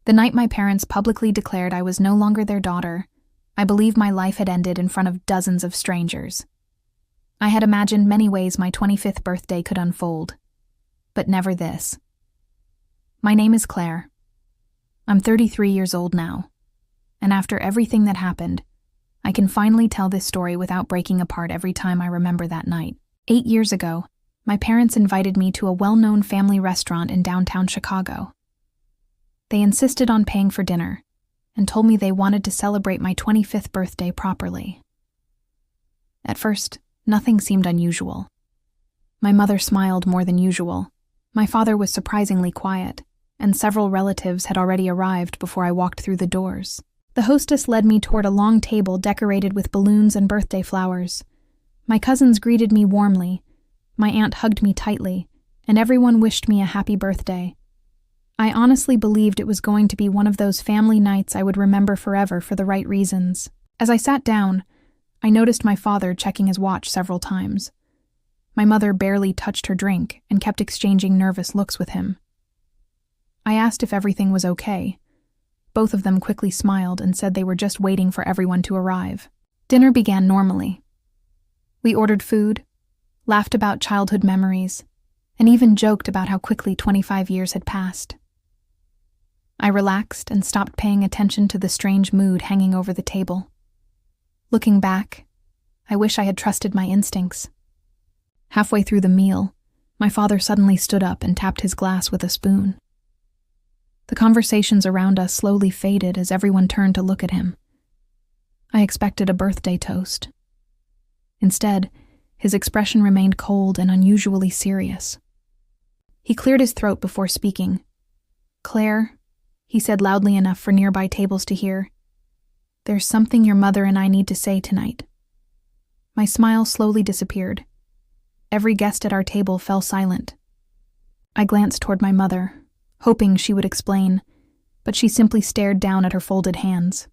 The night my parents publicly declared I was no longer their daughter, I believe my life had ended in front of dozens of strangers. I had imagined many ways my 25th birthday could unfold, but never this. My name is Claire. I'm 33 years old now, and after everything that happened, I can finally tell this story without breaking apart every time I remember that night. 8 years ago, my parents invited me to a well-known family restaurant in downtown Chicago. They insisted on paying for dinner and told me they wanted to celebrate my 25th birthday properly. At first, nothing seemed unusual. My mother smiled more than usual. My father was surprisingly quiet, and several relatives had already arrived before I walked through the doors. The hostess led me toward a long table decorated with balloons and birthday flowers. My cousins greeted me warmly, my aunt hugged me tightly, and everyone wished me a happy birthday. I honestly believed it was going to be one of those family nights I would remember forever for the right reasons. As I sat down, I noticed my father checking his watch several times. My mother barely touched her drink and kept exchanging nervous looks with him. I asked if everything was okay. Both of them quickly smiled and said they were just waiting for everyone to arrive. Dinner began normally. We ordered food, laughed about childhood memories, and even joked about how quickly 25 years had passed. I relaxed and stopped paying attention to the strange mood hanging over the table. Looking back, I wish I had trusted my instincts. Halfway through the meal, my father suddenly stood up and tapped his glass with a spoon. The conversations around us slowly faded as everyone turned to look at him. I expected a birthday toast. Instead, his expression remained cold and unusually serious. He cleared his throat before speaking. "Claire," he said loudly enough for nearby tables to hear, "there's something your mother and I need to say tonight." My smile slowly disappeared. Every guest at our table fell silent. I glanced toward my mother, hoping she would explain, but she simply stared down at her folded hands.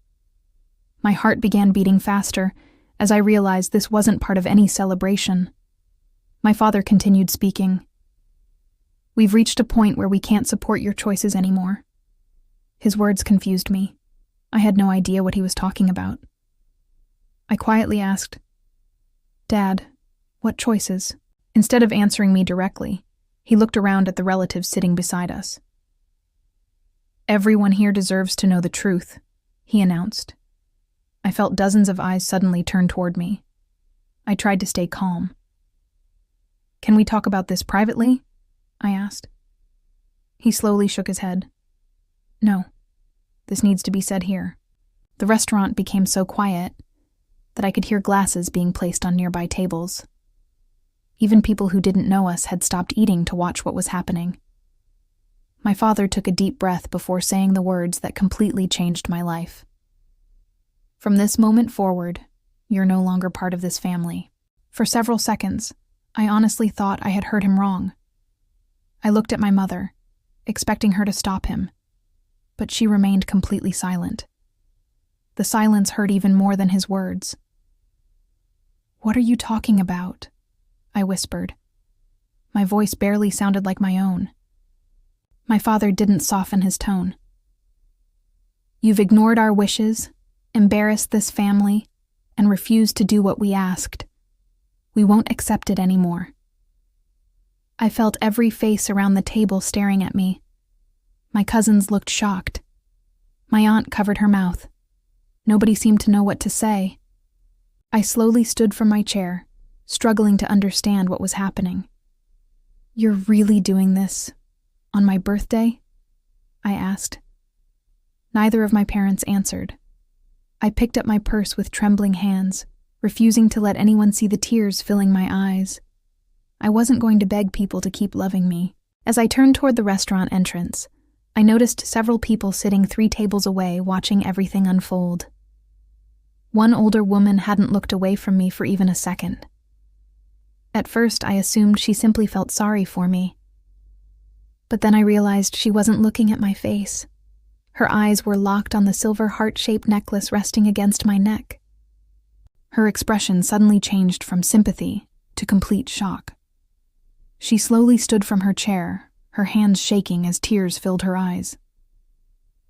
My heart began beating faster as I realized this wasn't part of any celebration. My father continued speaking. "We've reached a point where we can't support your choices anymore." His words confused me. I had no idea what he was talking about. I quietly asked, "Dad, what choices?" Instead of answering me directly, he looked around at the relatives sitting beside us. "Everyone here deserves to know the truth," he announced. I felt dozens of eyes suddenly turn toward me. I tried to stay calm. "Can we talk about this privately?" I asked. He slowly shook his head. "No, this needs to be said here." The restaurant became so quiet that I could hear glasses being placed on nearby tables. Even people who didn't know us had stopped eating to watch what was happening. My father took a deep breath before saying the words that completely changed my life. "From this moment forward, you're no longer part of this family." For several seconds, I honestly thought I had heard him wrong. I looked at my mother, expecting her to stop him, but she remained completely silent. The silence hurt even more than his words. "What are you talking about?" I whispered. My voice barely sounded like my own. My father didn't soften his tone. "You've ignored our wishes, embarrassed this family, and refused to do what we asked. We won't accept it anymore." I felt every face around the table staring at me. My cousins looked shocked. My aunt covered her mouth. Nobody seemed to know what to say. I slowly stood from my chair, struggling to understand what was happening. "You're really doing this on my birthday?" I asked. Neither of my parents answered. I picked up my purse with trembling hands, refusing to let anyone see the tears filling my eyes. I wasn't going to beg people to keep loving me. As I turned toward the restaurant entrance, I noticed several people sitting 3 tables away watching everything unfold. One older woman hadn't looked away from me for even a second. At first, I assumed she simply felt sorry for me. But then I realized she wasn't looking at my face. Her eyes were locked on the silver heart-shaped necklace resting against my neck. Her expression suddenly changed from sympathy to complete shock. She slowly stood from her chair, her hands shaking as tears filled her eyes.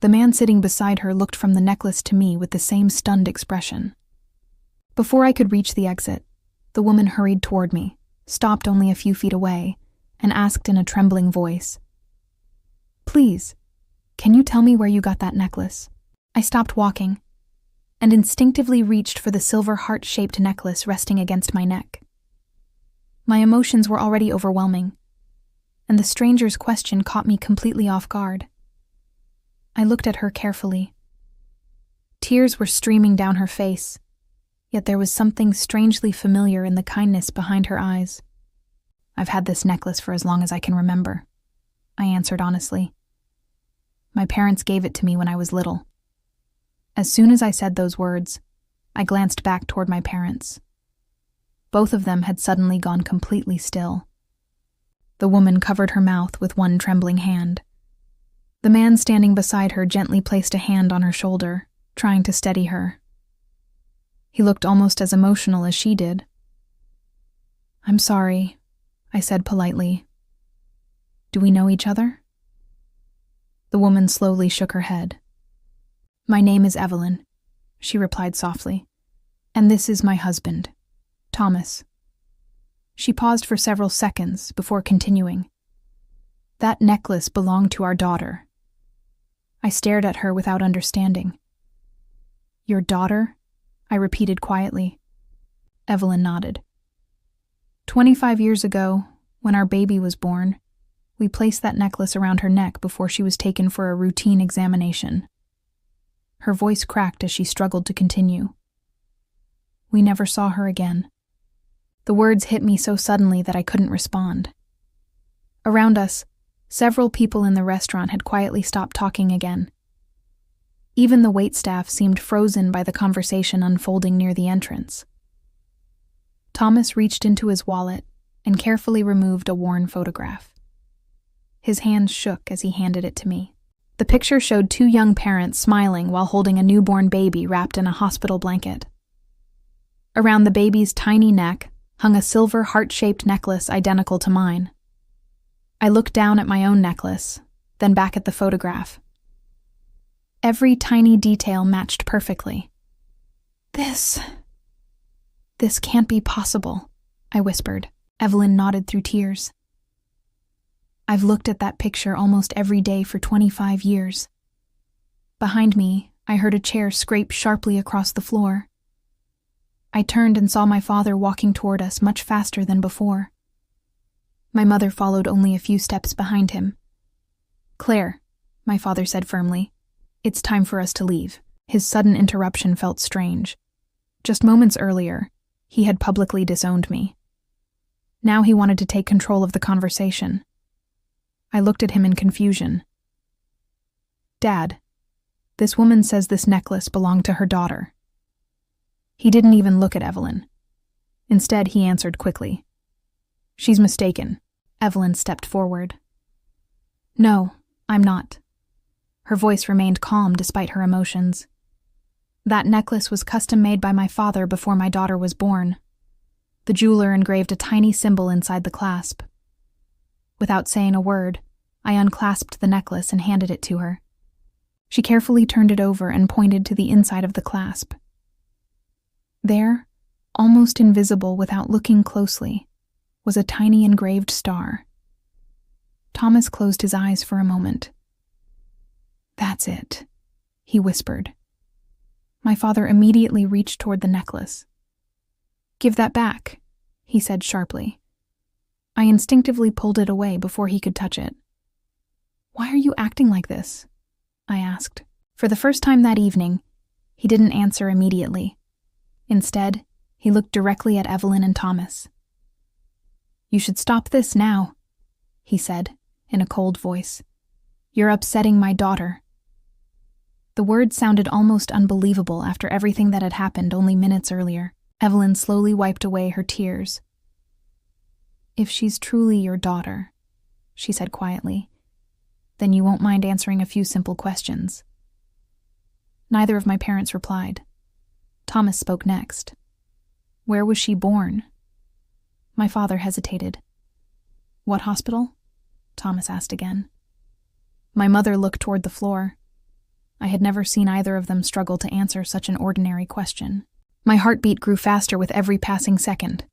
The man sitting beside her looked from the necklace to me with the same stunned expression. Before I could reach the exit, the woman hurried toward me, stopped only a few feet away, and asked in a trembling voice, "Please, can you tell me where you got that necklace?" I stopped walking and instinctively reached for the silver heart-shaped necklace resting against my neck. My emotions were already overwhelming, and the stranger's question caught me completely off guard. I looked at her carefully. Tears were streaming down her face, yet there was something strangely familiar in the kindness behind her eyes. "I've had this necklace for as long as I can remember," I answered honestly. "My parents gave it to me when I was little." As soon as I said those words, I glanced back toward my parents. Both of them had suddenly gone completely still. The woman covered her mouth with one trembling hand. The man standing beside her gently placed a hand on her shoulder, trying to steady her. He looked almost as emotional as she did. "I'm sorry," I said politely. "Do we know each other?" The woman slowly shook her head. "My name is Evelyn," she replied softly, "and this is my husband, Thomas." She paused for several seconds before continuing. "That necklace belonged to our daughter." I stared at her without understanding. "Your daughter?" I repeated quietly. Evelyn nodded. 25 years ago, when our baby was born, we placed that necklace around her neck before she was taken for a routine examination. Her voice cracked as she struggled to continue. "We never saw her again." The words hit me so suddenly that I couldn't respond. Around us, several people in the restaurant had quietly stopped talking again. Even the waitstaff seemed frozen by the conversation unfolding near the entrance. Thomas reached into his wallet and carefully removed a worn photograph. His hands shook as he handed it to me. The picture showed two young parents smiling while holding a newborn baby wrapped in a hospital blanket. Around the baby's tiny neck hung a silver heart-shaped necklace identical to mine. I looked down at my own necklace, then back at the photograph. Every tiny detail matched perfectly. This can't be possible," I whispered. Evelyn nodded through tears. "I've looked at that picture almost every day for 25 years. Behind me, I heard a chair scrape sharply across the floor. I turned and saw my father walking toward us much faster than before. My mother followed only a few steps behind him. "Claire," my father said firmly, "it's time for us to leave." His sudden interruption felt strange. Just moments earlier, he had publicly disowned me. Now he wanted to take control of the conversation. I looked at him in confusion. "Dad, this woman says this necklace belonged to her daughter." He didn't even look at Evelyn. Instead, he answered quickly. "She's mistaken." Evelyn stepped forward. "No, I'm not." Her voice remained calm despite her emotions. "That necklace was custom-made by my father before my daughter was born." The jeweler engraved a tiny symbol inside the clasp. Without saying a word, I unclasped the necklace and handed it to her. She carefully turned it over and pointed to the inside of the clasp. There, almost invisible without looking closely, was a tiny engraved star. Thomas closed his eyes for a moment. "That's it," he whispered. My father immediately reached toward the necklace. "Give that back," he said sharply. I instinctively pulled it away before he could touch it. "Why are you acting like this?" I asked. For the first time that evening, he didn't answer immediately. Instead, he looked directly at Evelyn and Thomas. "You should stop this now," he said, in a cold voice. "You're upsetting my daughter." The words sounded almost unbelievable after everything that had happened only minutes earlier. Evelyn slowly wiped away her tears. "If she's truly your daughter," she said quietly, "then you won't mind answering a few simple questions." Neither of my parents replied. Thomas spoke next. "Where was she born?" My father hesitated. "What hospital?" Thomas asked again. My mother looked toward the floor. I had never seen either of them struggle to answer such an ordinary question. My heartbeat grew faster with every passing second.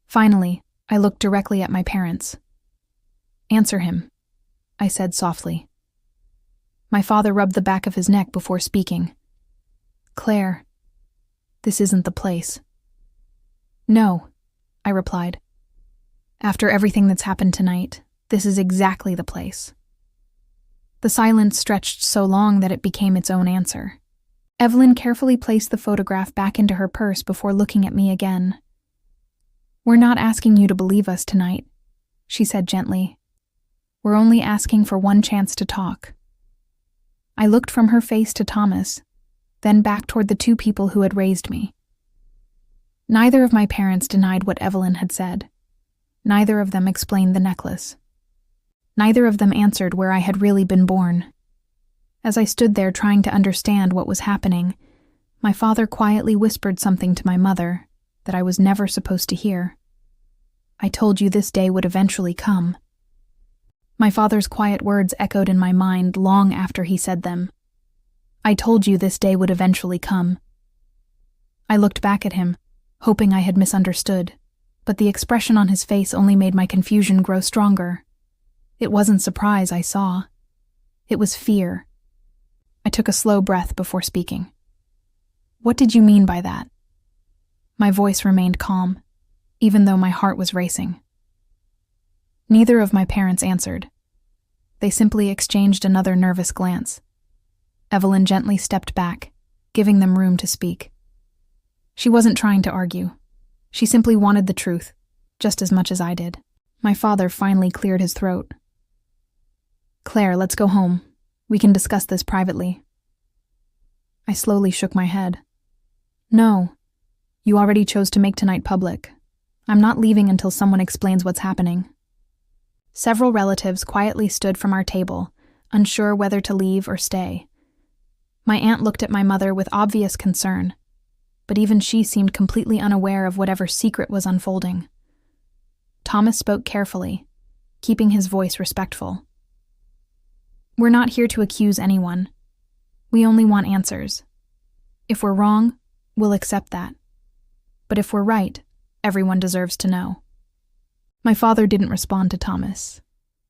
Finally, I looked directly at my parents. "Answer him," I said softly. My father rubbed the back of his neck before speaking. "Claire, this isn't the place." "No," I replied. "After everything that's happened tonight, this is exactly the place." The silence stretched so long that it became its own answer. Evelyn carefully placed the photograph back into her purse before looking at me again. "We're not asking you to believe us tonight," she said gently. "We're only asking for one chance to talk." I looked from her face to Thomas, then back toward the two people who had raised me. Neither of my parents denied what Evelyn had said. Neither of them explained the necklace. Neither of them answered where I had really been born. As I stood there trying to understand what was happening, my father quietly whispered something to my mother that I was never supposed to hear. "I told you this day would eventually come." My father's quiet words echoed in my mind long after he said them. "I told you this day would eventually come." I looked back at him, hoping I had misunderstood, but the expression on his face only made my confusion grow stronger. It wasn't surprise I saw. It was fear. I took a slow breath before speaking. "What did you mean by that?" My voice remained calm, even though my heart was racing. Neither of my parents answered. They simply exchanged another nervous glance. Evelyn gently stepped back, giving them room to speak. She wasn't trying to argue. She simply wanted the truth, just as much as I did. My father finally cleared his throat. "Claire, let's go home. We can discuss this privately." I slowly shook my head. "No. You already chose to make tonight public. I'm not leaving until someone explains what's happening." Several relatives quietly stood from our table, unsure whether to leave or stay. My aunt looked at my mother with obvious concern, but even she seemed completely unaware of whatever secret was unfolding. Thomas spoke carefully, keeping his voice respectful. "We're not here to accuse anyone. We only want answers. If we're wrong, we'll accept that. But if we're right, everyone deserves to know." My father didn't respond to Thomas.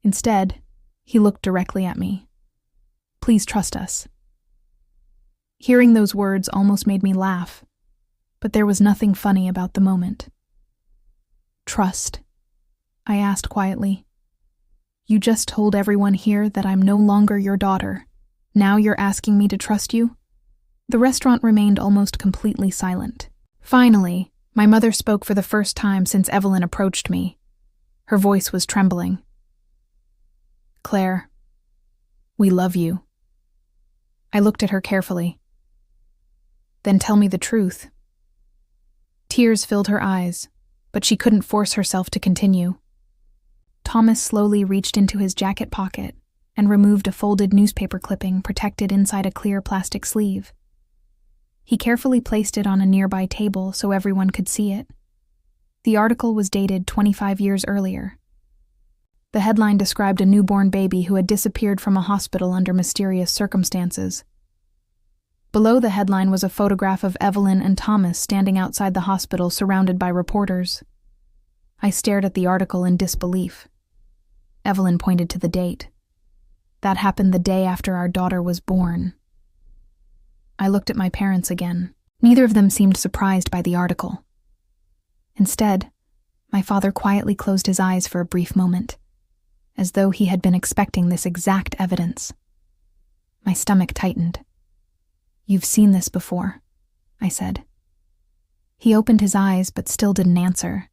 Instead, he looked directly at me. "Please trust us." Hearing those words almost made me laugh, but there was nothing funny about the moment. "Trust?" I asked quietly. "You just told everyone here that I'm no longer your daughter. Now you're asking me to trust you?" The restaurant remained almost completely silent. Finally, my mother spoke for the first time since Evelyn approached me. Her voice was trembling. "Claire, we love you." I looked at her carefully. "Then tell me the truth." Tears filled her eyes, but she couldn't force herself to continue. Thomas slowly reached into his jacket pocket and removed a folded newspaper clipping protected inside a clear plastic sleeve. He carefully placed it on a nearby table so everyone could see it. The article was dated 25 years earlier. The headline described a newborn baby who had disappeared from a hospital under mysterious circumstances. Below the headline was a photograph of Evelyn and Thomas standing outside the hospital surrounded by reporters. I stared at the article in disbelief. Evelyn pointed to the date. That happened the day after our daughter was born. I looked at my parents again. Neither of them seemed surprised by the article. Instead, my father quietly closed his eyes for a brief moment, as though he had been expecting this exact evidence. My stomach tightened. "You've seen this before," I said. He opened his eyes but still didn't answer.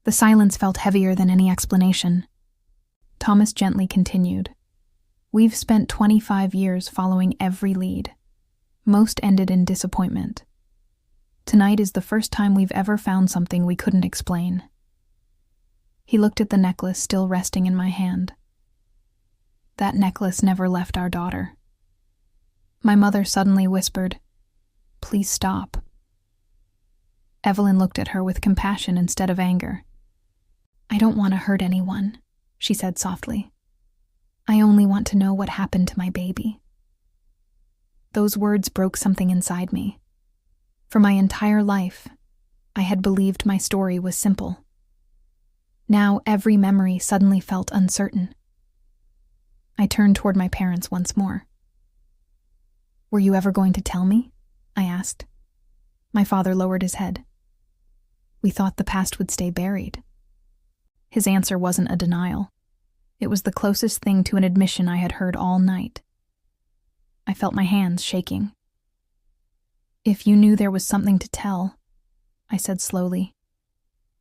The silence felt heavier than any explanation. Thomas gently continued. "We've spent 25 years following every lead. Most ended in disappointment. Tonight is the first time we've ever found something we couldn't explain." He looked at the necklace still resting in my hand. That necklace never left our daughter. My mother suddenly whispered, "Please stop." Evelyn looked at her with compassion instead of anger. "I don't want to hurt anyone," she said softly. "I only want to know what happened to my baby." Those words broke something inside me. For my entire life, I had believed my story was simple. Now every memory suddenly felt uncertain. I turned toward my parents once more. "Were you ever going to tell me?" I asked. My father lowered his head. "We thought the past would stay buried." His answer wasn't a denial. It was the closest thing to an admission I had heard all night. I felt my hands shaking. "If you knew there was something to tell," I said slowly,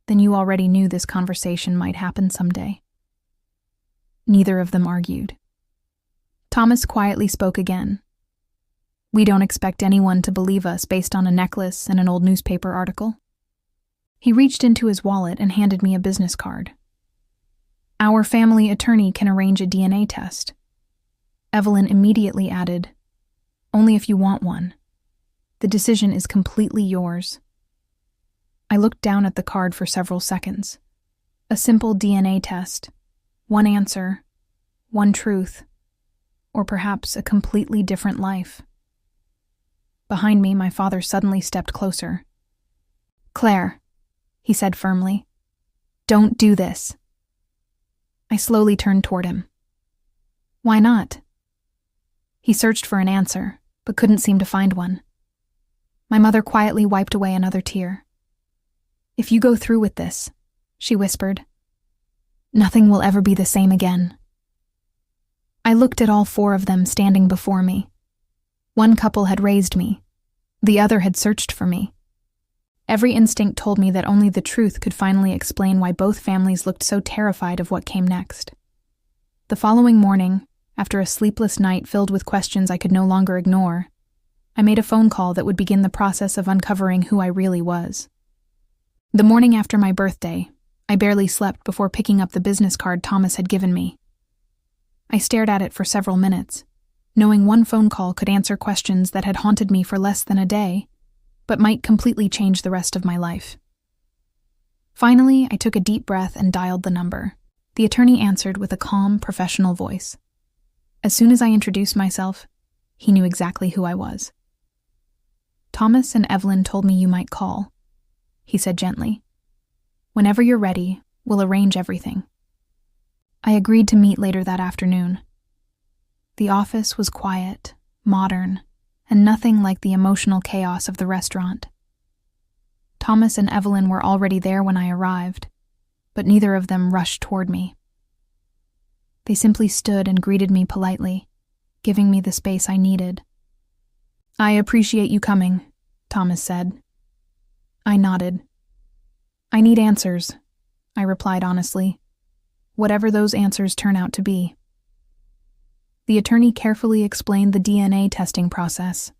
"then you already knew this conversation might happen someday." Neither of them argued. Thomas quietly spoke again. "We don't expect anyone to believe us based on a necklace and an old newspaper article." He reached into his wallet and handed me a business card. "Our family attorney can arrange a DNA test." Evelyn immediately added, "Only if you want one. The decision is completely yours." I looked down at the card for several seconds. A simple DNA test. One answer. One truth. Or perhaps a completely different life. Behind me, my father suddenly stepped closer. "Claire," he said firmly, "don't do this." I slowly turned toward him. "Why not?" He searched for an answer, but couldn't seem to find one. My mother quietly wiped away another tear. "If you go through with this," she whispered, "nothing will ever be the same again." I looked at all four of them standing before me. One couple had raised me. The other had searched for me. Every instinct told me that only the truth could finally explain why both families looked so terrified of what came next. The following morning, after a sleepless night filled with questions I could no longer ignore, I made a phone call that would begin the process of uncovering who I really was. The morning after my birthday, I barely slept before picking up the business card Thomas had given me. I stared at it for several minutes, knowing one phone call could answer questions that had haunted me for less than a day, but might completely change the rest of my life. Finally, I took a deep breath and dialed the number. The attorney answered with a calm, professional voice. As soon as I introduced myself, he knew exactly who I was. "Thomas and Evelyn told me you might call," he said gently. "Whenever you're ready, we'll arrange everything." I agreed to meet later that afternoon. The office was quiet, modern, and nothing like the emotional chaos of the restaurant. Thomas and Evelyn were already there when I arrived, but neither of them rushed toward me. They simply stood and greeted me politely, giving me the space I needed. "I appreciate you coming," Thomas said. I nodded. "I need answers," I replied honestly. "Whatever those answers turn out to be." The attorney carefully explained the DNA testing process.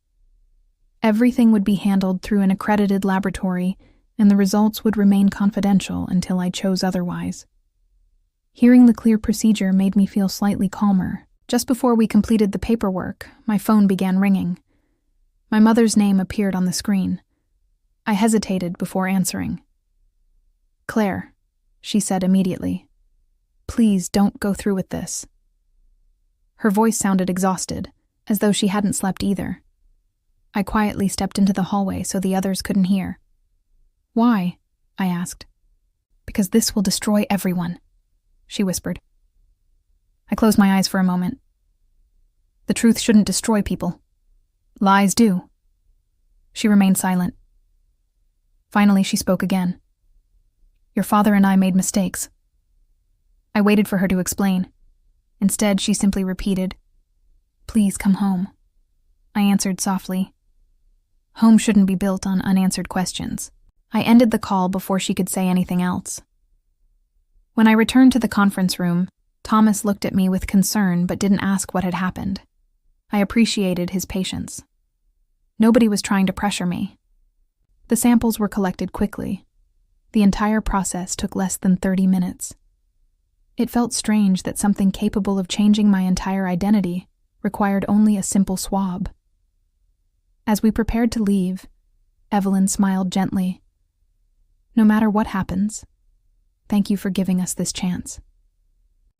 Everything would be handled through an accredited laboratory, and the results would remain confidential until I chose otherwise. Hearing the clear procedure made me feel slightly calmer. Just before we completed the paperwork, my phone began ringing. My mother's name appeared on the screen. I hesitated before answering. "Claire," she said immediately, "please don't go through with this." Her voice sounded exhausted, as though she hadn't slept either. I quietly stepped into the hallway so the others couldn't hear. "Why?" I asked. "Because this will destroy everyone," she whispered. I closed my eyes for a moment. "The truth shouldn't destroy people. Lies do." She remained silent. Finally, she spoke again. "Your father and I made mistakes." I waited for her to explain. Instead, she simply repeated, "Please come home." I answered softly. Home shouldn't be built on unanswered questions. I ended the call before she could say anything else. When I returned to the conference room, Thomas looked at me with concern but didn't ask what had happened. I appreciated his patience. Nobody was trying to pressure me. The samples were collected quickly. The entire process took less than 30 minutes. It felt strange that something capable of changing my entire identity required only a simple swab. As we prepared to leave, Evelyn smiled gently. "No matter what happens, thank you for giving us this chance."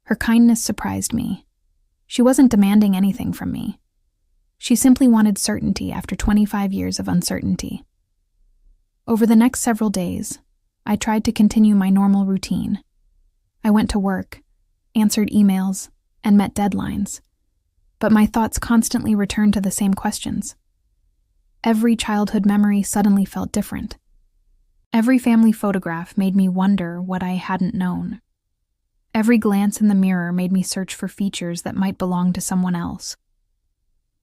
Her kindness surprised me. She wasn't demanding anything from me. She simply wanted certainty after 25 years of uncertainty. Over the next several days, I tried to continue my normal routine. I went to work, answered emails, and met deadlines. But my thoughts constantly returned to the same questions. Every childhood memory suddenly felt different. Every family photograph made me wonder what I hadn't known. Every glance in the mirror made me search for features that might belong to someone else.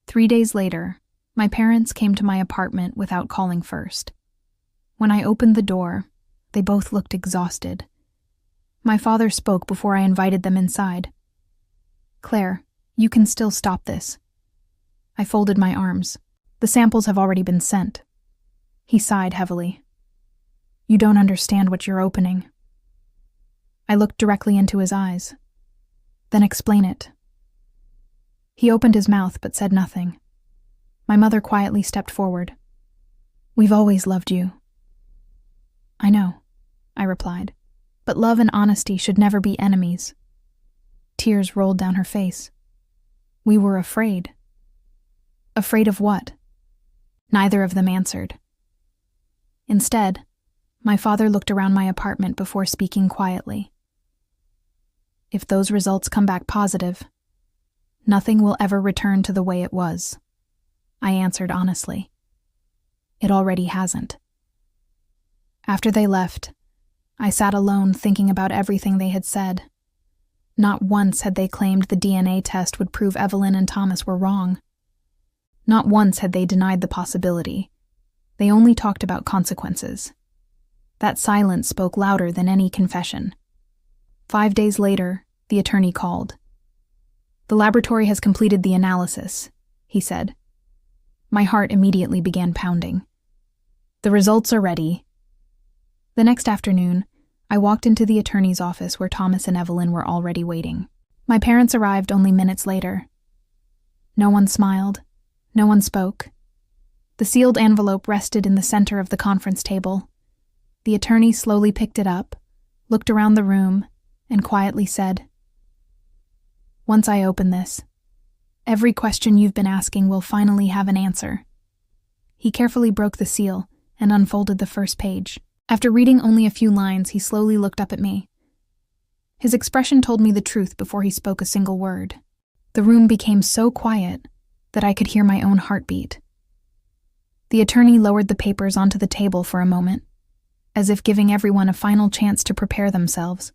3 days later, my parents came to my apartment without calling first. When I opened the door, they both looked exhausted. My father spoke before I invited them inside. "Claire, you can still stop this." I folded my arms. "The samples have already been sent." He sighed heavily. "You don't understand what you're opening." I looked directly into his eyes. "Then explain it." He opened his mouth but said nothing. My mother quietly stepped forward. "We've always loved you." "I know," I replied, "but love and honesty should never be enemies." Tears rolled down her face. "We were afraid." "Afraid of what?" Neither of them answered. Instead, my father looked around my apartment before speaking quietly. "If those results come back positive, nothing will ever return to the way it was," I answered honestly. "It already hasn't." After they left, I sat alone thinking about everything they had said. Not once had they claimed the DNA test would prove Evelyn and Thomas were wrong. Not once had they denied the possibility. They only talked about consequences. That silence spoke louder than any confession. 5 days later, the attorney called. "The laboratory has completed the analysis," he said. My heart immediately began pounding. "The results are ready." The next afternoon, I walked into the attorney's office where Thomas and Evelyn were already waiting. My parents arrived only minutes later. No one smiled. No one spoke. The sealed envelope rested in the center of the conference table. The attorney slowly picked it up, looked around the room, and quietly said, "Once I open this, every question you've been asking will finally have an answer." He carefully broke the seal and unfolded the first page. After reading only a few lines, he slowly looked up at me. His expression told me the truth before he spoke a single word. The room became so quiet that I could hear my own heartbeat. The attorney lowered the papers onto the table for a moment, as if giving everyone a final chance to prepare themselves.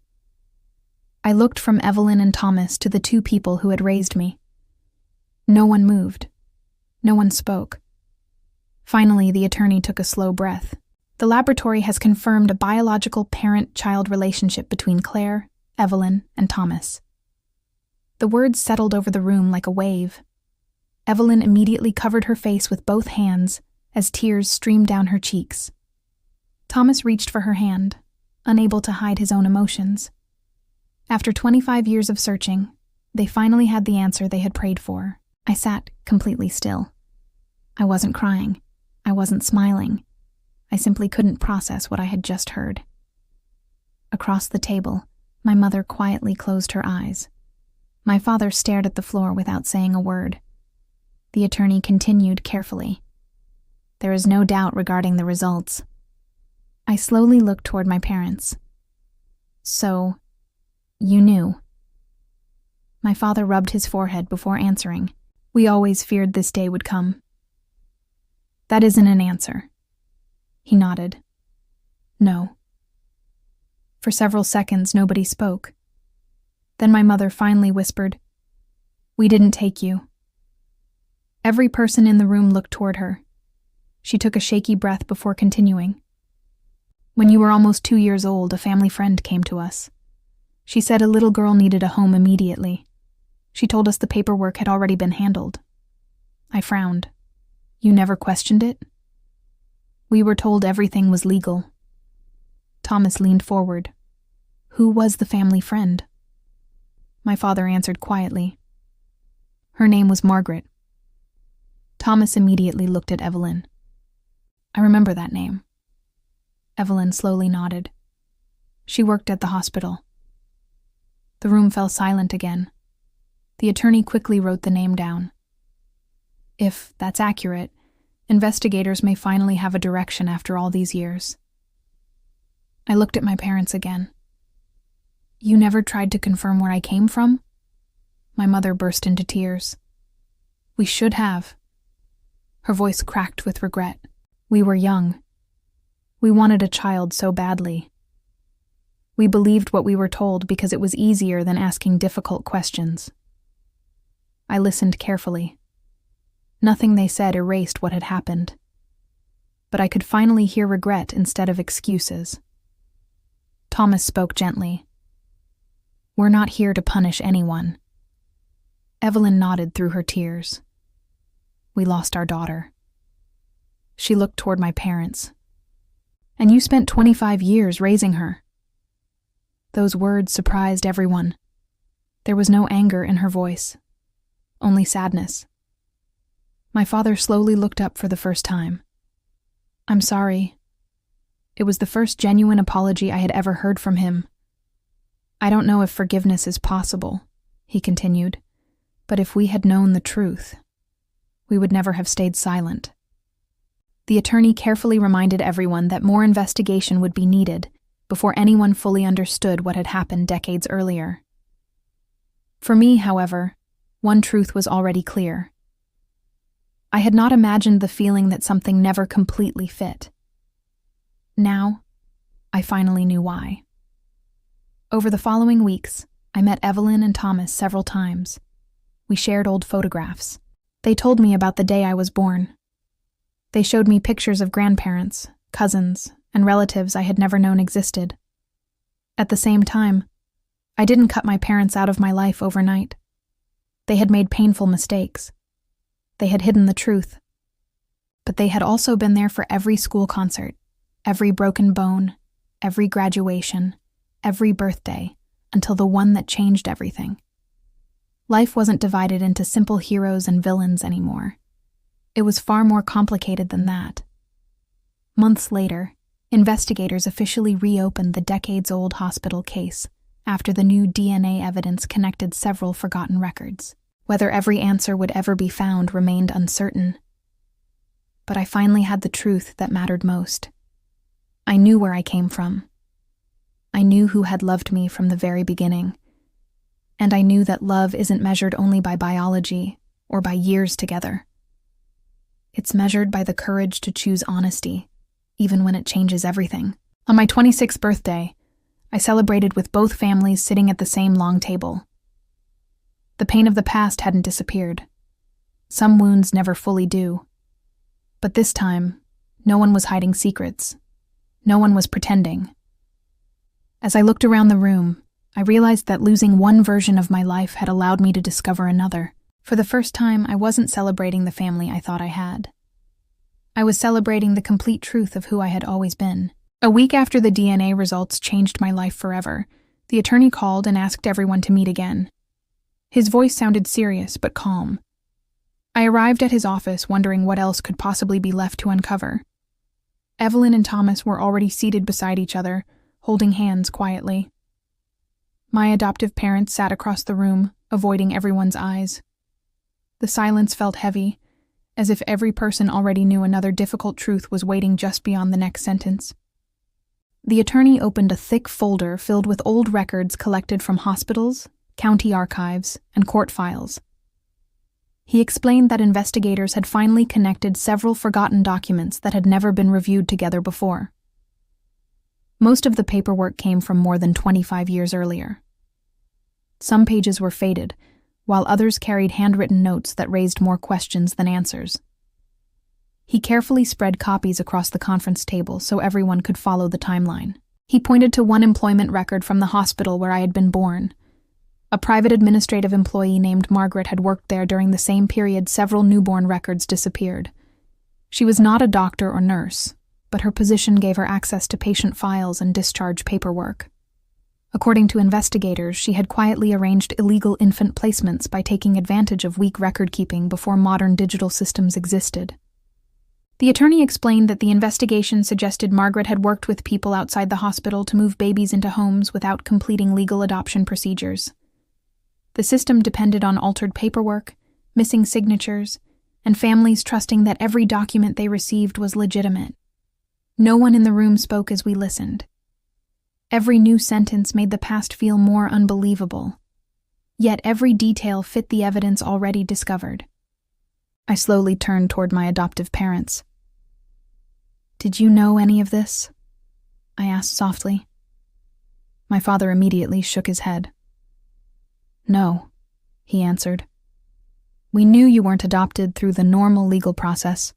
I looked from Evelyn and Thomas to the 2 people who had raised me. No one moved. No one spoke. Finally, the attorney took a slow breath. "The laboratory has confirmed a biological parent-child relationship between Claire, Evelyn, and Thomas." The words settled over the room like a wave. Evelyn immediately covered her face with both hands as tears streamed down her cheeks. Thomas reached for her hand, unable to hide his own emotions. After 25 years of searching, they finally had the answer they had prayed for. I sat completely still. I wasn't crying. I wasn't smiling. I simply couldn't process what I had just heard. Across the table, my mother quietly closed her eyes. My father stared at the floor without saying a word. The attorney continued carefully. "There is no doubt regarding the results." I slowly looked toward my parents. "So, you knew?" My father rubbed his forehead before answering. "We always feared this day would come." "That isn't an answer." He nodded. "No." For several seconds, nobody spoke. Then my mother finally whispered, "We didn't take you." Every person in the room looked toward her. She took a shaky breath before continuing. "When you were almost 2 years old, a family friend came to us. She said a little girl needed a home immediately. She told us the paperwork had already been handled." I frowned. "You never questioned it?" "We were told everything was legal." Thomas leaned forward. "Who was the family friend?" My father answered quietly. "Her name was Margaret." Thomas immediately looked at Evelyn. "I remember that name." Evelyn slowly nodded. "She worked at the hospital." The room fell silent again. The attorney quickly wrote the name down. If that's accurate, investigators may finally have a direction after all these years. I looked at my parents again. You never tried to confirm where I came from? My mother burst into tears. We should have. Her voice cracked with regret. We were young. We wanted a child so badly. We believed what we were told because it was easier than asking difficult questions. I listened carefully. Nothing they said erased what had happened. But I could finally hear regret instead of excuses. Thomas spoke gently. We're not here to punish anyone. Evelyn nodded through her tears. We lost our daughter. She looked toward my parents. And you spent 25 years raising her. Those words surprised everyone. There was no anger in her voice, only sadness. My father slowly looked up for the first time. I'm sorry. It was the first genuine apology I had ever heard from him. I don't know if forgiveness is possible, he continued, but if we had known the truth, we would never have stayed silent. The attorney carefully reminded everyone that more investigation would be needed before anyone fully understood what had happened decades earlier. For me, however, one truth was already clear. I had not imagined the feeling that something never completely fit. Now, I finally knew why. Over the following weeks, I met Evelyn and Thomas several times. We shared old photographs. They told me about the day I was born. They showed me pictures of grandparents, cousins, and relatives I had never known existed. At the same time, I didn't cut my parents out of my life overnight. They had made painful mistakes. They had hidden the truth. But they had also been there for every school concert, every broken bone, every graduation, every birthday, until the one that changed everything. Life wasn't divided into simple heroes and villains anymore. It was far more complicated than that. Months later, investigators officially reopened the decades-old hospital case after the new DNA evidence connected several forgotten records. Whether every answer would ever be found remained uncertain. But I finally had the truth that mattered most. I knew where I came from. I knew who had loved me from the very beginning. And I knew that love isn't measured only by biology or by years together. It's measured by the courage to choose honesty, even when it changes everything. On my 26th birthday, I celebrated with both families sitting at the same long table. The pain of the past hadn't disappeared. Some wounds never fully do. But this time, no one was hiding secrets. No one was pretending. As I looked around the room, I realized that losing one version of my life had allowed me to discover another. For the first time, I wasn't celebrating the family I thought I had. I was celebrating the complete truth of who I had always been. A week after the DNA results changed my life forever, the attorney called and asked everyone to meet again. His voice sounded serious but calm. I arrived at his office wondering what else could possibly be left to uncover. Evelyn and Thomas were already seated beside each other, holding hands quietly. My adoptive parents sat across the room, avoiding everyone's eyes. The silence felt heavy, as if every person already knew another difficult truth was waiting just beyond the next sentence. The attorney opened a thick folder filled with old records collected from hospitals, county archives, and court files. He explained that investigators had finally connected several forgotten documents that had never been reviewed together before. Most of the paperwork came from more than 25 years earlier. Some pages were faded, while others carried handwritten notes that raised more questions than answers. He carefully spread copies across the conference table so everyone could follow the timeline. He pointed to one employment record from the hospital where I had been born. A private administrative employee named Margaret had worked there during the same period several newborn records disappeared. She was not a doctor or nurse, but her position gave her access to patient files and discharge paperwork. According to investigators, she had quietly arranged illegal infant placements by taking advantage of weak record-keeping before modern digital systems existed. The attorney explained that the investigation suggested Margaret had worked with people outside the hospital to move babies into homes without completing legal adoption procedures. The system depended on altered paperwork, missing signatures, and families trusting that every document they received was legitimate. No one in the room spoke as we listened. Every new sentence made the past feel more unbelievable. Yet every detail fit the evidence already discovered. I slowly turned toward my adoptive parents. "Did you know any of this?" I asked softly. My father immediately shook his head. "No," he answered. "We knew you weren't adopted through the normal legal process,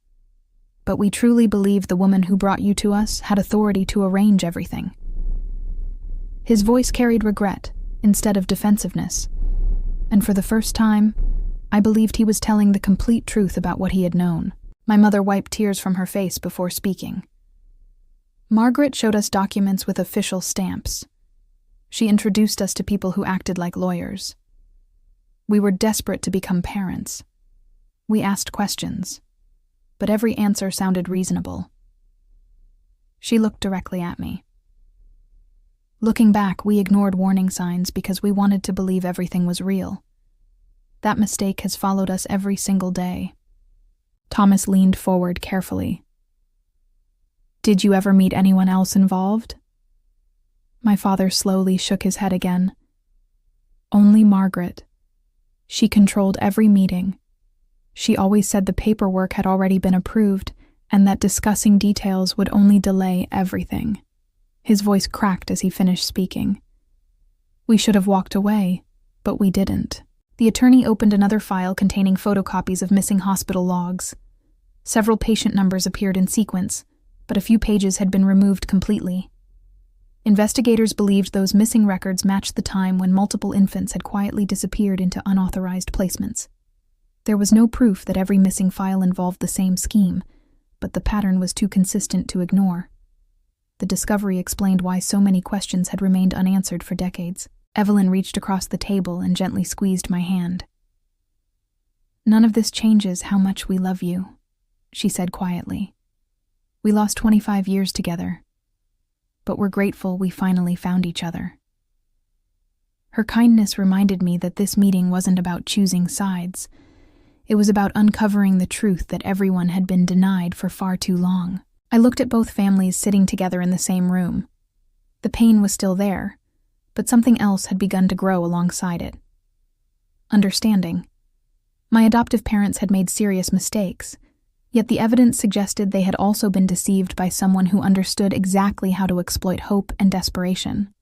but we truly believed the woman who brought you to us had authority to arrange everything." His voice carried regret instead of defensiveness, and for the first time, I believed he was telling the complete truth about what he had known. My mother wiped tears from her face before speaking. Margaret showed us documents with official stamps. She introduced us to people who acted like lawyers. We were desperate to become parents. We asked questions, but every answer sounded reasonable. She looked directly at me. Looking back, we ignored warning signs because we wanted to believe everything was real. That mistake has followed us every single day. Thomas leaned forward carefully. "Did you ever meet anyone else involved?" My father slowly shook his head again. "Only Margaret. She controlled every meeting. She always said the paperwork had already been approved and that discussing details would only delay everything." His voice cracked as he finished speaking. We should have walked away, but we didn't. The attorney opened another file containing photocopies of missing hospital logs. Several patient numbers appeared in sequence, but a few pages had been removed completely. Investigators believed those missing records matched the time when multiple infants had quietly disappeared into unauthorized placements. There was no proof that every missing file involved the same scheme, but the pattern was too consistent to ignore. The discovery explained why so many questions had remained unanswered for decades. Evelyn reached across the table and gently squeezed my hand. "None of this changes how much we love you," she said quietly. "We lost 25 years together, but we're grateful we finally found each other." Her kindness reminded me that this meeting wasn't about choosing sides. It was about uncovering the truth that everyone had been denied for far too long. I looked at both families sitting together in the same room. The pain was still there, but something else had begun to grow alongside it. Understanding. My adoptive parents had made serious mistakes, yet the evidence suggested they had also been deceived by someone who understood exactly how to exploit hope and desperation.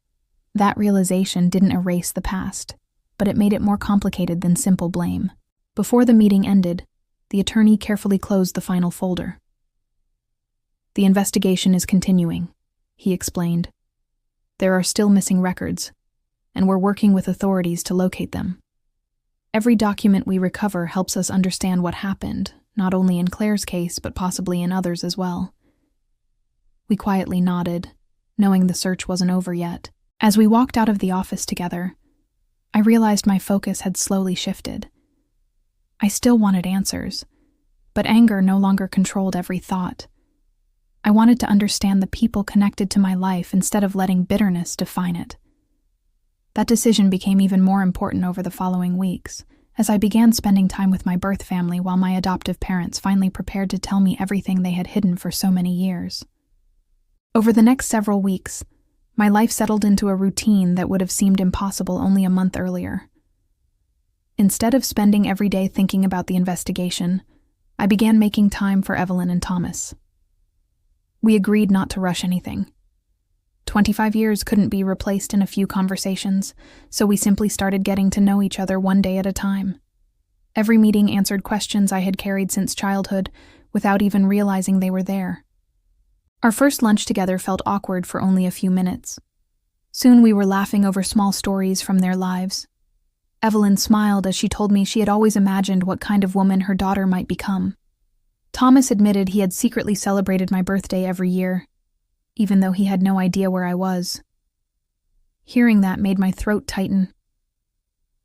That realization didn't erase the past, but it made it more complicated than simple blame. Before the meeting ended, the attorney carefully closed the final folder. "The investigation is continuing," he explained. "There are still missing records, and we're working with authorities to locate them. Every document we recover helps us understand what happened, not only in Claire's case, but possibly in others as well." We quietly nodded, knowing the search wasn't over yet. As we walked out of the office together, I realized my focus had slowly shifted. I still wanted answers, but anger no longer controlled every thought. I wanted to understand the people connected to my life instead of letting bitterness define it. That decision became even more important over the following weeks, as I began spending time with my birth family while my adoptive parents finally prepared to tell me everything they had hidden for so many years. Over the next several weeks, my life settled into a routine that would have seemed impossible only a month earlier. Instead of spending every day thinking about the investigation, I began making time for Evelyn and Thomas. We agreed not to rush anything. 25 years couldn't be replaced in a few conversations, so we simply started getting to know each other one day at a time. Every meeting answered questions I had carried since childhood, without even realizing they were there. Our first lunch together felt awkward for only a few minutes. Soon we were laughing over small stories from their lives. Evelyn smiled as she told me she had always imagined what kind of woman her daughter might become. Thomas admitted he had secretly celebrated my birthday every year, even though he had no idea where I was. Hearing that made my throat tighten.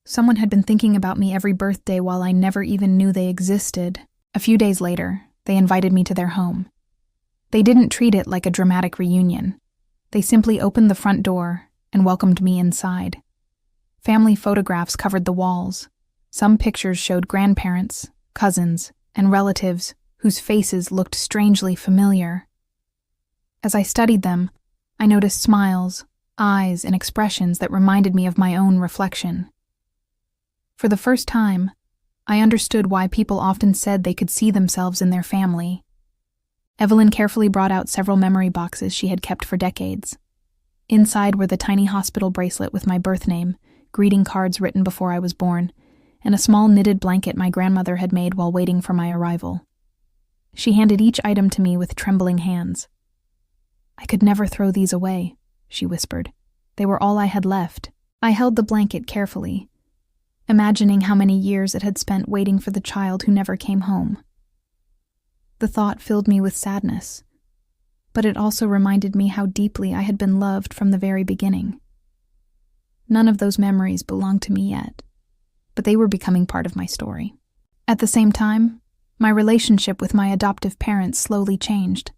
Someone had been thinking about me every birthday while I never even knew they existed. A few days later, they invited me to their home. They didn't treat it like a dramatic reunion. They simply opened the front door and welcomed me inside. Family photographs covered the walls. Some pictures showed grandparents, cousins, and relatives whose faces looked strangely familiar. As I studied them, I noticed smiles, eyes, and expressions that reminded me of my own reflection. For the first time, I understood why people often said they could see themselves in their family. Evelyn carefully brought out several memory boxes she had kept for decades. Inside were the tiny hospital bracelet with my birth name, greeting cards written before I was born, and a small knitted blanket my grandmother had made while waiting for my arrival. She handed each item to me with trembling hands. "I could never throw these away," she whispered. "They were all I had left." I held the blanket carefully, imagining how many years it had spent waiting for the child who never came home. The thought filled me with sadness, but it also reminded me how deeply I had been loved from the very beginning. None of those memories belonged to me yet, but they were becoming part of my story. At the same time, my relationship with my adoptive parents slowly changed.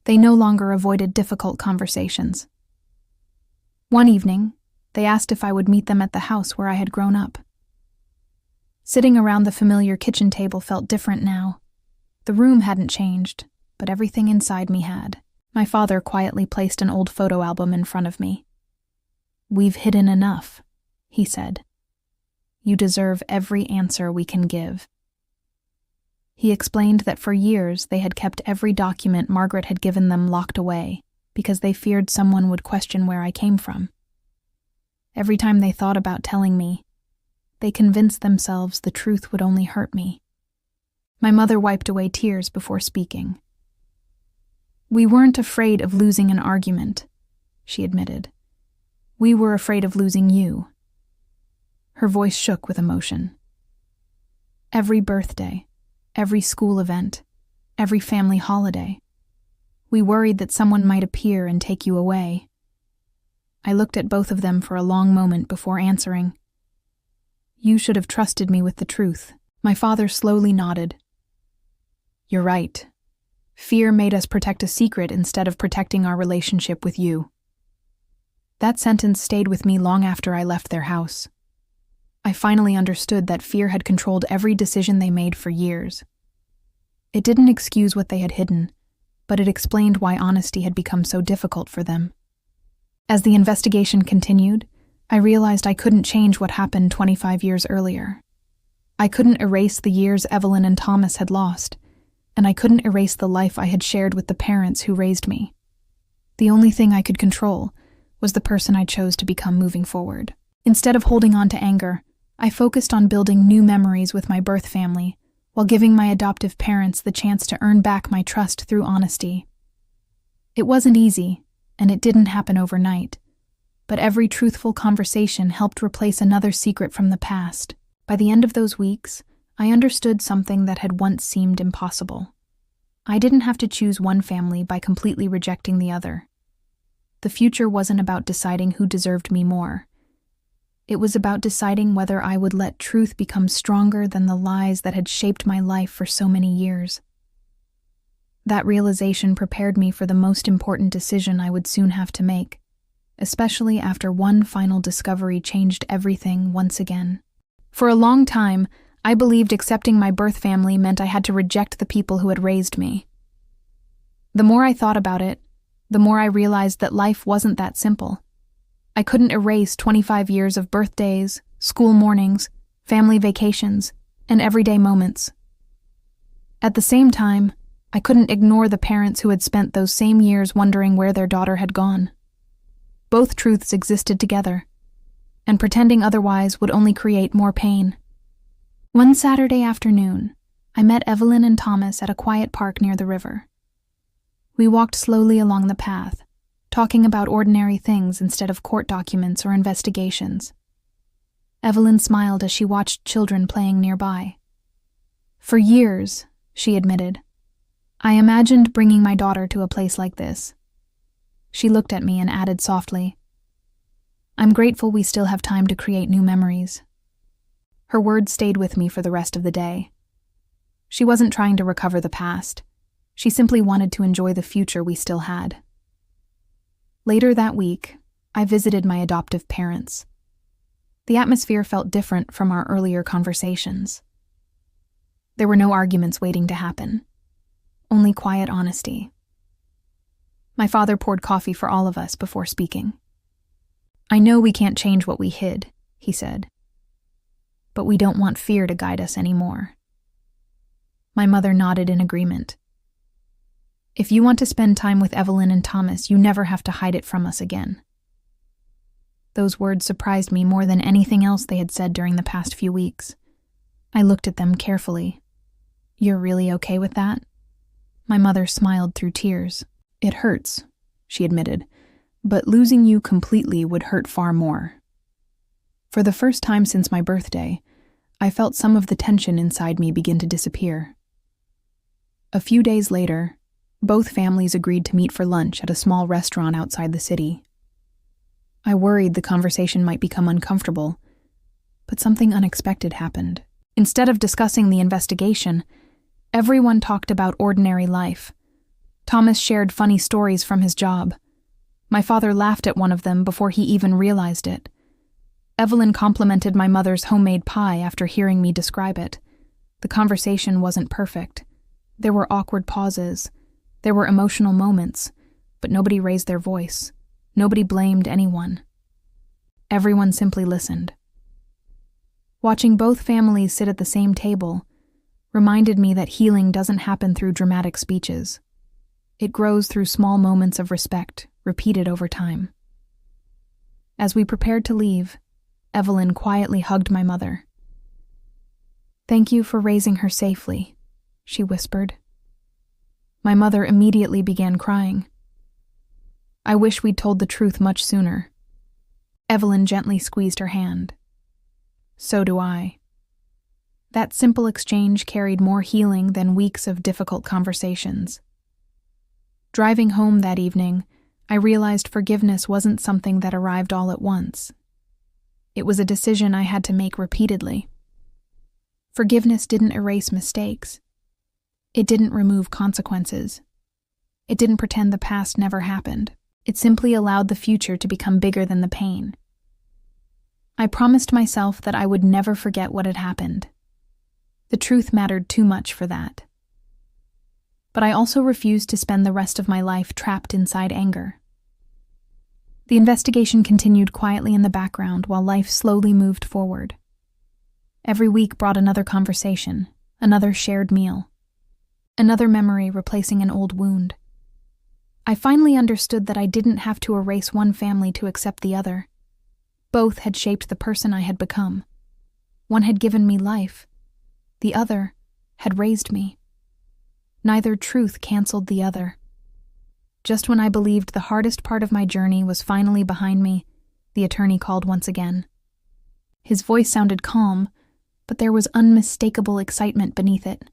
They no longer avoided difficult conversations. One evening, they asked if I would meet them at the house where I had grown up. Sitting around the familiar kitchen table felt different now. The room hadn't changed, but everything inside me had. My father quietly placed an old photo album in front of me. "We've hidden enough," he said. "You deserve every answer we can give." He explained that for years they had kept every document Margaret had given them locked away because they feared someone would question where I came from. Every time they thought about telling me, they convinced themselves the truth would only hurt me. My mother wiped away tears before speaking. "We weren't afraid of losing an argument," she admitted. "We were afraid of losing you." Her voice shook with emotion. "Every birthday, every school event, every family holiday, we worried that someone might appear and take you away." I looked at both of them for a long moment before answering. "You should have trusted me with the truth." My father slowly nodded. "You're right. Fear made us protect a secret instead of protecting our relationship with you." That sentence stayed with me long after I left their house. I finally understood that fear had controlled every decision they made for years. It didn't excuse what they had hidden, but it explained why honesty had become so difficult for them. As the investigation continued, I realized I couldn't change what happened 25 years earlier. I couldn't erase the years Evelyn and Thomas had lost, and I couldn't erase the life I had shared with the parents who raised me. The only thing I could control was the person I chose to become moving forward. Instead of holding on to anger, I focused on building new memories with my birth family, while giving my adoptive parents the chance to earn back my trust through honesty. It wasn't easy, and it didn't happen overnight, but every truthful conversation helped replace another secret from the past. By the end of those weeks, I understood something that had once seemed impossible. I didn't have to choose one family by completely rejecting the other. The future wasn't about deciding who deserved me more. It was about deciding whether I would let truth become stronger than the lies that had shaped my life for so many years. That realization prepared me for the most important decision I would soon have to make, especially after one final discovery changed everything once again. For a long time, I believed accepting my birth family meant I had to reject the people who had raised me. The more I thought about it, the more I realized that life wasn't that simple. I couldn't erase 25 years of birthdays, school mornings, family vacations, and everyday moments. At the same time, I couldn't ignore the parents who had spent those same years wondering where their daughter had gone. Both truths existed together, and pretending otherwise would only create more pain. One Saturday afternoon, I met Evelyn and Thomas at a quiet park near the river. We walked slowly along the path, talking about ordinary things instead of court documents or investigations. Evelyn smiled as she watched children playing nearby. "For years," she admitted, "I imagined bringing my daughter to a place like this." She looked at me and added softly, "I'm grateful we still have time to create new memories." Her words stayed with me for the rest of the day. She wasn't trying to recover the past. She simply wanted to enjoy the future we still had. Later that week, I visited my adoptive parents. The atmosphere felt different from our earlier conversations. There were no arguments waiting to happen. Only quiet honesty. My father poured coffee for all of us before speaking. "I know we can't change what we hid," he said. "But we don't want fear to guide us anymore." My mother nodded in agreement. "If you want to spend time with Evelyn and Thomas, you never have to hide it from us again." Those words surprised me more than anything else they had said during the past few weeks. I looked at them carefully. "You're really okay with that?" My mother smiled through tears. "It hurts," she admitted, "but losing you completely would hurt far more." For the first time since my birthday, I felt some of the tension inside me begin to disappear. A few days later, both families agreed to meet for lunch at a small restaurant outside the city. I worried the conversation might become uncomfortable, but something unexpected happened. Instead of discussing the investigation, everyone talked about ordinary life. Thomas shared funny stories from his job. My father laughed at one of them before he even realized it. Evelyn complimented my mother's homemade pie after hearing me describe it. The conversation wasn't perfect. There were awkward pauses. There were emotional moments, but nobody raised their voice. Nobody blamed anyone. Everyone simply listened. Watching both families sit at the same table reminded me that healing doesn't happen through dramatic speeches. It grows through small moments of respect, repeated over time. As we prepared to leave, Evelyn quietly hugged my mother. "Thank you for raising her safely," she whispered. My mother immediately began crying. "I wish we'd told the truth much sooner." Evelyn gently squeezed her hand. "So do I." That simple exchange carried more healing than weeks of difficult conversations. Driving home that evening, I realized forgiveness wasn't something that arrived all at once. It was a decision I had to make repeatedly. Forgiveness didn't erase mistakes. It didn't remove consequences. It didn't pretend the past never happened. It simply allowed the future to become bigger than the pain. I promised myself that I would never forget what had happened. The truth mattered too much for that. But I also refused to spend the rest of my life trapped inside anger. The investigation continued quietly in the background while life slowly moved forward. Every week brought another conversation, another shared meal, another memory replacing an old wound. I finally understood that I didn't have to erase one family to accept the other. Both had shaped the person I had become. One had given me life. The other had raised me. Neither truth canceled the other. Just when I believed the hardest part of my journey was finally behind me, the attorney called once again. His voice sounded calm, but there was unmistakable excitement beneath it.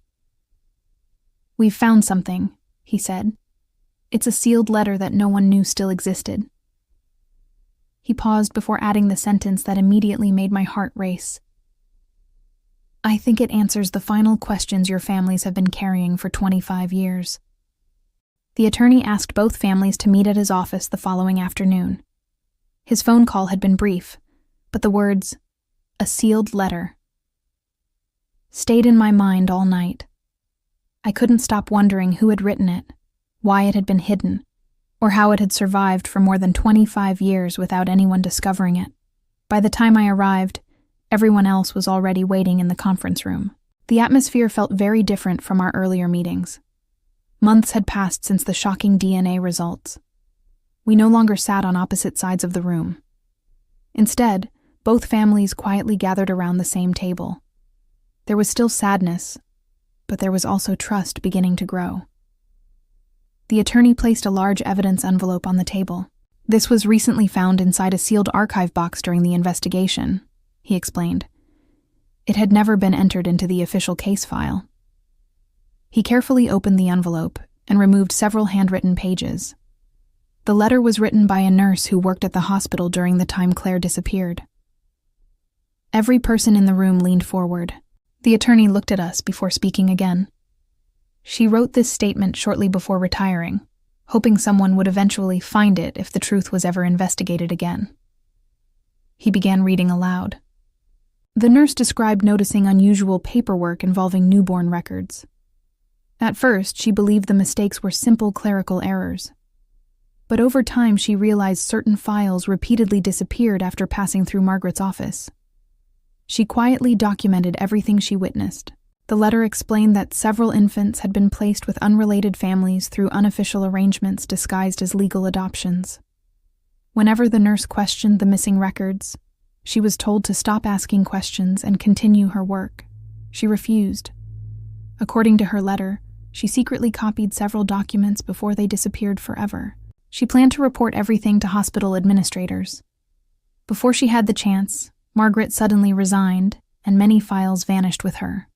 "We've found something," he said. "It's a sealed letter that no one knew still existed." He paused before adding the sentence that immediately made my heart race. "I think it answers the final questions your families have been carrying for 25 years. The attorney asked both families to meet at his office the following afternoon. His phone call had been brief, but the words, "a sealed letter," stayed in my mind all night. I couldn't stop wondering who had written it, why it had been hidden, or how it had survived for more than 25 years without anyone discovering it. By the time I arrived, everyone else was already waiting in the conference room. The atmosphere felt very different from our earlier meetings. Months had passed since the shocking DNA results. We no longer sat on opposite sides of the room. Instead, both families quietly gathered around the same table. There was still sadness, but there was also trust beginning to grow. The attorney placed a large evidence envelope on the table. "This was recently found inside a sealed archive box during the investigation," he explained. "It had never been entered into the official case file." He carefully opened the envelope and removed several handwritten pages. The letter was written by a nurse who worked at the hospital during the time Claire disappeared. Every person in the room leaned forward. The attorney looked at us before speaking again. "She wrote this statement shortly before retiring, hoping someone would eventually find it if the truth was ever investigated again." He began reading aloud. The nurse described noticing unusual paperwork involving newborn records. At first, she believed the mistakes were simple clerical errors. But over time, she realized certain files repeatedly disappeared after passing through Margaret's office. She quietly documented everything she witnessed. The letter explained that several infants had been placed with unrelated families through unofficial arrangements disguised as legal adoptions. Whenever the nurse questioned the missing records, she was told to stop asking questions and continue her work. She refused. According to her letter, she secretly copied several documents before they disappeared forever. She planned to report everything to hospital administrators. Before she had the chance, Margaret suddenly resigned, and many files vanished with her.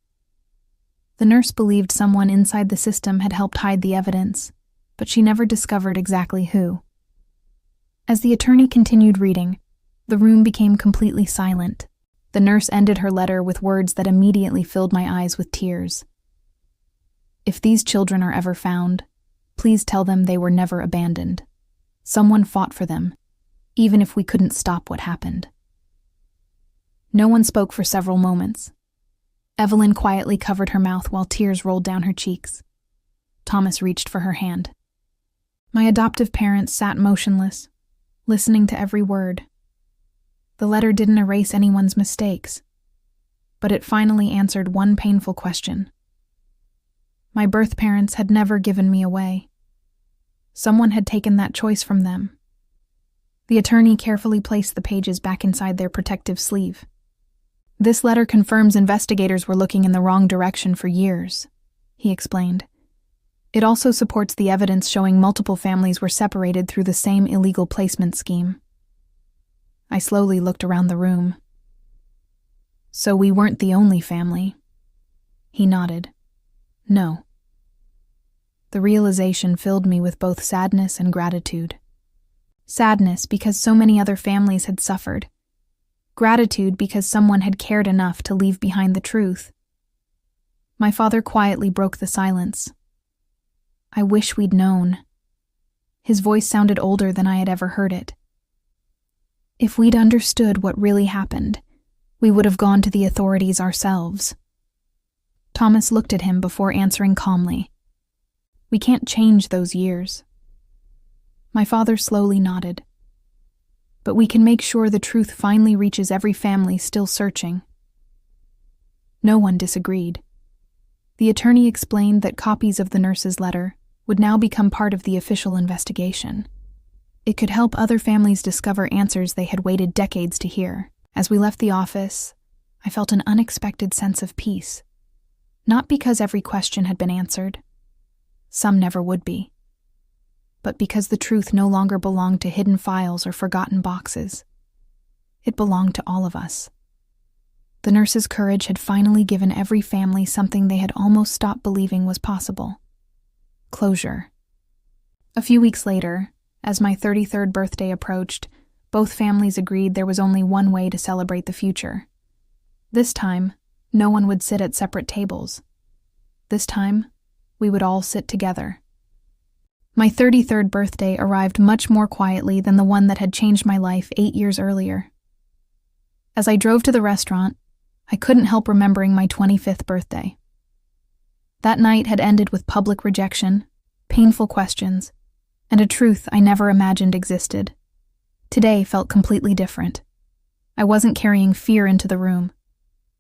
The nurse believed someone inside the system had helped hide the evidence, but she never discovered exactly who. As the attorney continued reading, the room became completely silent. The nurse ended her letter with words that immediately filled my eyes with tears. "If these children are ever found, please tell them they were never abandoned. Someone fought for them, even if we couldn't stop what happened." No one spoke for several moments. Evelyn quietly covered her mouth while tears rolled down her cheeks. Thomas reached for her hand. My adoptive parents sat motionless, listening to every word. The letter didn't erase anyone's mistakes, but it finally answered one painful question. My birth parents had never given me away. Someone had taken that choice from them. The attorney carefully placed the pages back inside their protective sleeve. "This letter confirms investigators were looking in the wrong direction for years," he explained. "It also supports the evidence showing multiple families were separated through the same illegal placement scheme." I slowly looked around the room. "So we weren't the only family?" He nodded. "No." The realization filled me with both sadness and gratitude. Sadness because so many other families had suffered. Gratitude because someone had cared enough to leave behind the truth. My father quietly broke the silence. "I wish we'd known." His voice sounded older than I had ever heard it. "If we'd understood what really happened, we would have gone to the authorities ourselves." Thomas looked at him before answering calmly. "We can't change those years." My father slowly nodded. "But we can make sure the truth finally reaches every family still searching." No one disagreed. The attorney explained that copies of the nurse's letter would now become part of the official investigation. It could help other families discover answers they had waited decades to hear. As we left the office, I felt an unexpected sense of peace. Not because every question had been answered. Some never would be. But because the truth no longer belonged to hidden files or forgotten boxes. It belonged to all of us. The nurse's courage had finally given every family something they had almost stopped believing was possible. Closure. A few weeks later, as my 33rd birthday approached, both families agreed there was only one way to celebrate the future. This time, no one would sit at separate tables. This time, we would all sit together. My 33rd birthday arrived much more quietly than the one that had changed my life 8 years earlier. As I drove to the restaurant, I couldn't help remembering my 25th birthday. That night had ended with public rejection, painful questions, and a truth I never imagined existed. Today felt completely different. I wasn't carrying fear into the room.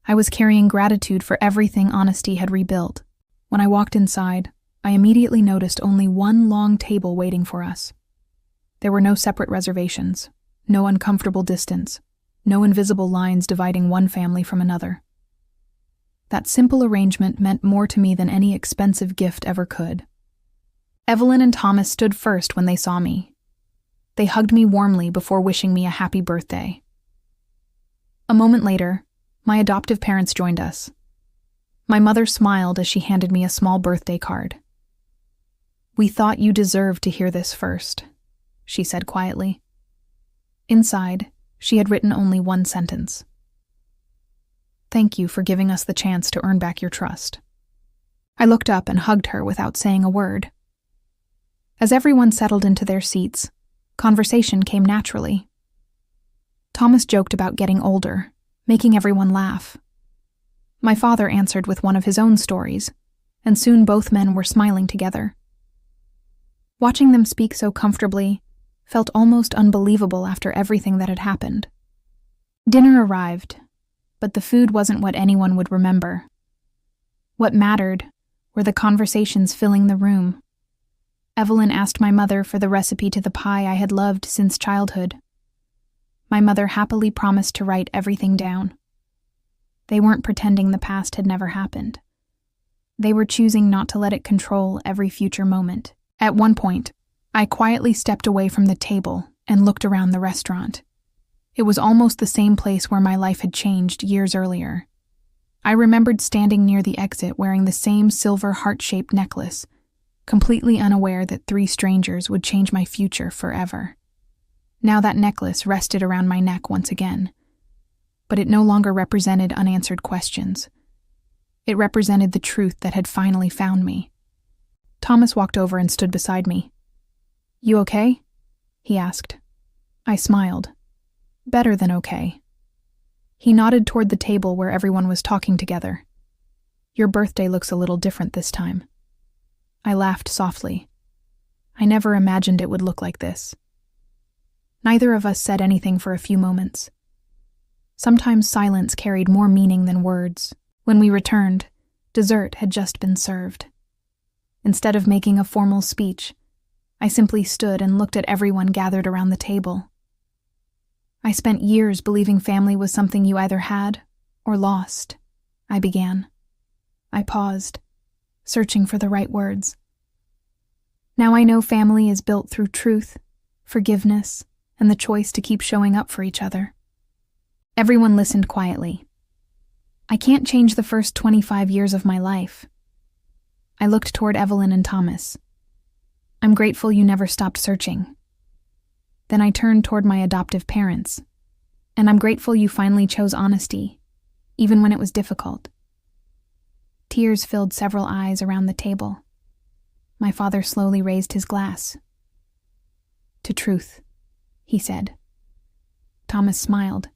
I was carrying gratitude for everything honesty had rebuilt. When I walked inside, I immediately noticed only one long table waiting for us. There were no separate reservations, no uncomfortable distance, no invisible lines dividing one family from another. That simple arrangement meant more to me than any expensive gift ever could. Evelyn and Thomas stood first when they saw me. They hugged me warmly before wishing me a happy birthday. A moment later, my adoptive parents joined us. My mother smiled as she handed me a small birthday card. "We thought you deserved to hear this first," she said quietly. Inside, she had written only one sentence. "Thank you for giving us the chance to earn back your trust." I looked up and hugged her without saying a word. As everyone settled into their seats, conversation came naturally. Thomas joked about getting older, making everyone laugh. My father answered with one of his own stories, and soon both men were smiling together. Watching them speak so comfortably felt almost unbelievable after everything that had happened. Dinner arrived, but the food wasn't what anyone would remember. What mattered were the conversations filling the room. Evelyn asked my mother for the recipe to the pie I had loved since childhood. My mother happily promised to write everything down. They weren't pretending the past had never happened. They were choosing not to let it control every future moment. At one point, I quietly stepped away from the table and looked around the restaurant. It was almost the same place where my life had changed years earlier. I remembered standing near the exit wearing the same silver heart-shaped necklace, completely unaware that 3 strangers would change my future forever. Now that necklace rested around my neck once again, but it no longer represented unanswered questions. It represented the truth that had finally found me. Thomas walked over and stood beside me. "You okay?" he asked. I smiled. "Better than okay." He nodded toward the table where everyone was talking together. "Your birthday looks a little different this time." I laughed softly. I never imagined it would look like this. Neither of us said anything for a few moments. Sometimes silence carried more meaning than words. When we returned, dessert had just been served. Instead of making a formal speech, I simply stood and looked at everyone gathered around the table. "I spent years believing family was something you either had or lost," I began. I paused, searching for the right words. "Now I know family is built through truth, forgiveness, and the choice to keep showing up for each other." Everyone listened quietly. "I can't change the first 25 years of my life." I looked toward Evelyn and Thomas. "I'm grateful you never stopped searching." Then I turned toward my adoptive parents. "And I'm grateful you finally chose honesty, even when it was difficult." Tears filled several eyes around the table. My father slowly raised his glass. "To truth," he said. Thomas smiled.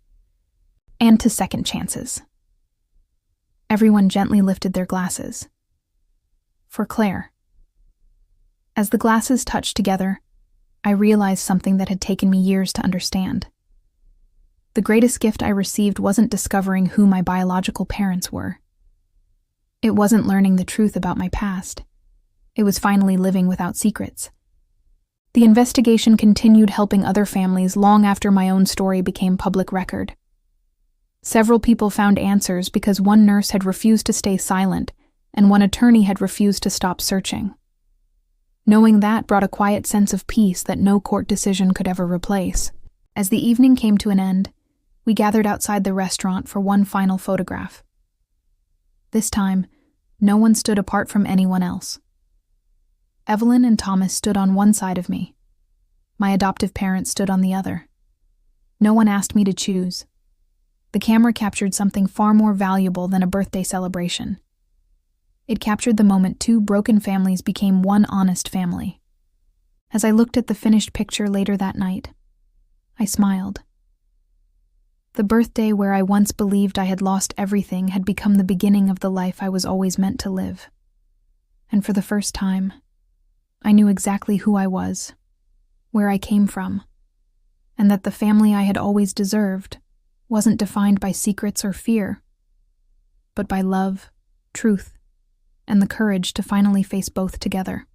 "And to second chances." Everyone gently lifted their glasses. "For Claire." As the glasses touched together, I realized something that had taken me years to understand. The greatest gift I received wasn't discovering who my biological parents were. It wasn't learning the truth about my past. It was finally living without secrets. The investigation continued, helping other families long after my own story became public record. Several people found answers because one nurse had refused to stay silent and one attorney had refused to stop searching. Knowing that brought a quiet sense of peace that no court decision could ever replace. As the evening came to an end, we gathered outside the restaurant for one final photograph. This time, no one stood apart from anyone else. Evelyn and Thomas stood on one side of me. My adoptive parents stood on the other. No one asked me to choose. The camera captured something far more valuable than a birthday celebration. It captured the moment 2 broken families became one honest family. As I looked at the finished picture later that night, I smiled. The birthday where I once believed I had lost everything had become the beginning of the life I was always meant to live. And for the first time, I knew exactly who I was, where I came from, and that the family I had always deserved wasn't defined by secrets or fear, but by love, truth, and the courage to finally face both together.